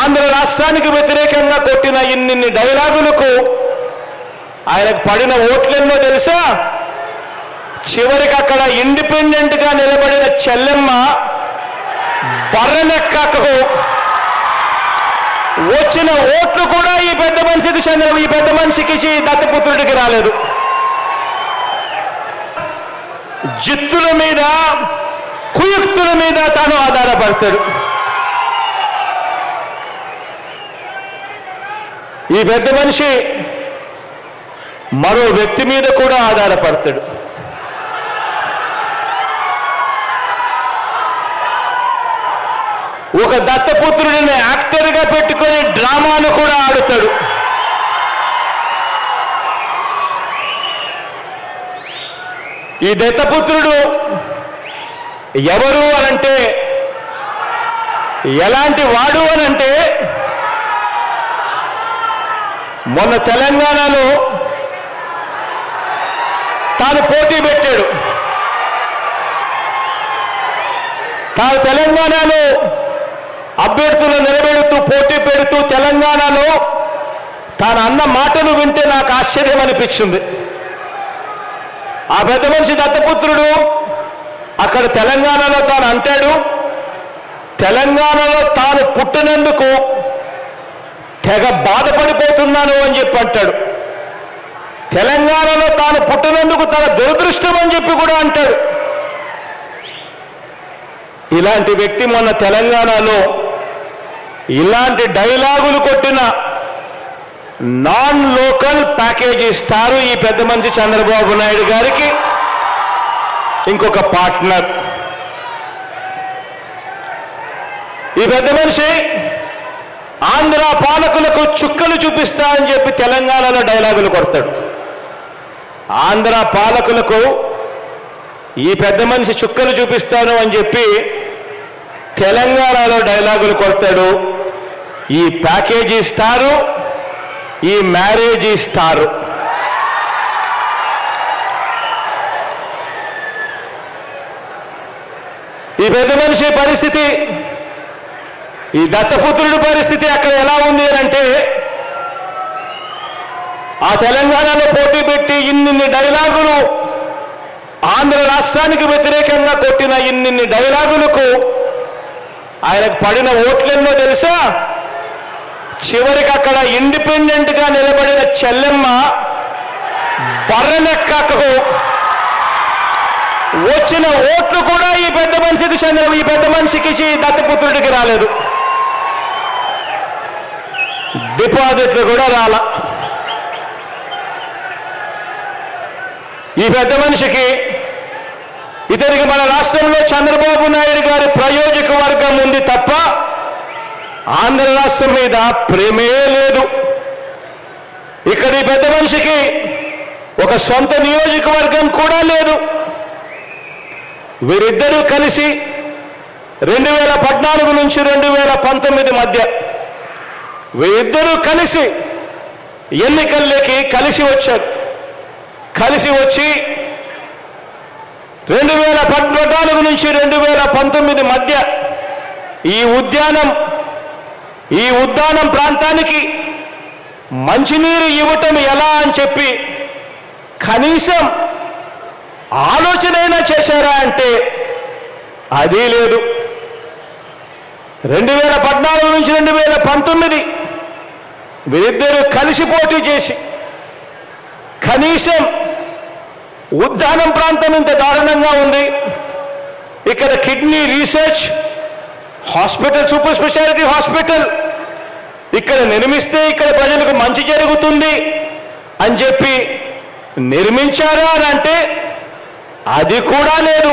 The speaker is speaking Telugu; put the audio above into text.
ఆంధ్ర రాష్ట్రానికి వ్యతిరేకంగా కొట్టిన ఇన్ని డైలాగులకు ఆయనకు పడిన ఓట్లెన్నో తెలుసా? చివరికి అక్కడ ఇండిపెండెంట్ గా నిలబడిన చెల్లెమ్మ బర్రెనెక్కకు వచ్చిన ఓట్లు కూడా ఈ పెద్ద మనిషికి దత్తపుత్రుడికి రాలేదు. జిత్తుల మీద కుయుక్తుల మీద తాను ఆధారపడతాడు. ఈ పెద్ద మనిషి మరో వ్యక్తి మీద కూడా ఆధారపడతాడు. ఒక దత్తపుత్రుడిని యాక్టర్గా పెట్టుకొని డ్రామాను కూడా ఆడుతాడు. ఈ దత్తపుత్రుడు ఎవరు అనంటే, ఎలాంటి వాడు అనంటే, మొన్న తెలంగాణలో తాను పోటీ పెట్టాడు. తాను తెలంగాణలో అభ్యర్థులను నిలబెడుతూ పోటీ పెడుతూ తెలంగాణలో తాను అన్న మాటలు వింటే నాకు ఆశ్చర్యం అనిపించింది. ఆ పెద్ద మనిషి దత్తపుత్రుడు అక్కడ తెలంగాణలో తాను అంటాడు, తెలంగాణలో తాను పుట్టినందుకు తెగ బాధపడిపోతున్నాను అని చెప్పి అంటాడు. తెలంగాణలో తాను పుట్టినందుకు తన దురదృష్టం అని చెప్పి కూడా అంటాడు. ఇలాంటి వ్యక్తి మొన్న తెలంగాణలో ఇలాంటి డైలాగులు కొట్టిన నాన్ లోకల్ ప్యాకేజీ ఇస్తారు ఈ పెద్ద మనిషి చంద్రబాబు నాయుడు గారికి ఇంకొక పార్ట్నర్. ఈ పెద్ద మనిషి ఆంధ్ర పాలకులకు చుక్కలు చూపిస్తా అని చెప్పి తెలంగాణలో డైలాగులు కొడతాడు. ఆంధ్ర పాలకులకు ఈ పెద్ద మనిషి చుక్కలు చూపిస్తాను అని చెప్పి తెలంగాణలో డైలాగులు కొడతాడు. ఈ ప్యాకేజీ ఇస్తారు, ఈ మ్యారేజ్ ఇస్తారు. ఈ పెద్ద మనిషి పరిస్థితి, ఈ దత్తపుత్రుడి పరిస్థితి అక్కడ ఎలా ఉంది అంటే, ఆ తెలంగాణలో పోటీ పెట్టి ఇన్ని డైలాగులు ఆంధ్ర రాష్ట్రానికి వ్యతిరేకంగా కొట్టిన ఇన్ని డైలాగులకు ఆయనకు పడిన ఓట్లెన్నో తెలుసా? చివరికి అక్కడ ఇండిపెండెంట్ గా నిలబడిన చెల్లెమ్మ బర్రెనెక్కకు వచ్చిన ఓట్లు కూడా ఈ పెద్ద మనిషికి దత్తపుత్రుడికి రాలేదు. డిపాజిట్లు కూడా రాల. ఈ పెద్ద మనిషికి ఇతనికి మన రాష్ట్రంలో చంద్రబాబు నాయుడు గారి ప్రయోజక వర్గం ఉంది తప్ప ఆంధ్ర రాష్ట్రం మీద ప్రేమే లేదు. ఇక్కడ ఈ పెద్ద మనిషికి ఒక సొంత నియోజకవర్గం కూడా లేదు. వీరిద్దరూ కలిసి 2014 నుంచి 2019 మధ్య వీరిద్దరూ కలిసి ఎన్నికల్లోకి కలిసి వచ్చారు. కలిసి వచ్చి 2014 నుంచి 2019 మధ్య ఈ ఉద్యానం ప్రాంతానికి మంచినీరు ఇవ్వటం ఎలా అని చెప్పి కనీసం ఆలోచనైనా చేశారా అంటే అది లేదు. 2014 నుంచి 2019 వీరిద్దరూ కలిసి పోటీ చేసి కనీసం ఉద్యానం ప్రాంతం ఇంత దారుణంగా ఉంది, ఇక్కడ kidney research hospital, super speciality hospital ఇక్కడ నిర్మిస్తే ఇక్కడ ప్రజలకు మంచి జరుగుతుంది అని చెప్పి నిర్మించారా అని అంటే అది కూడా లేదు.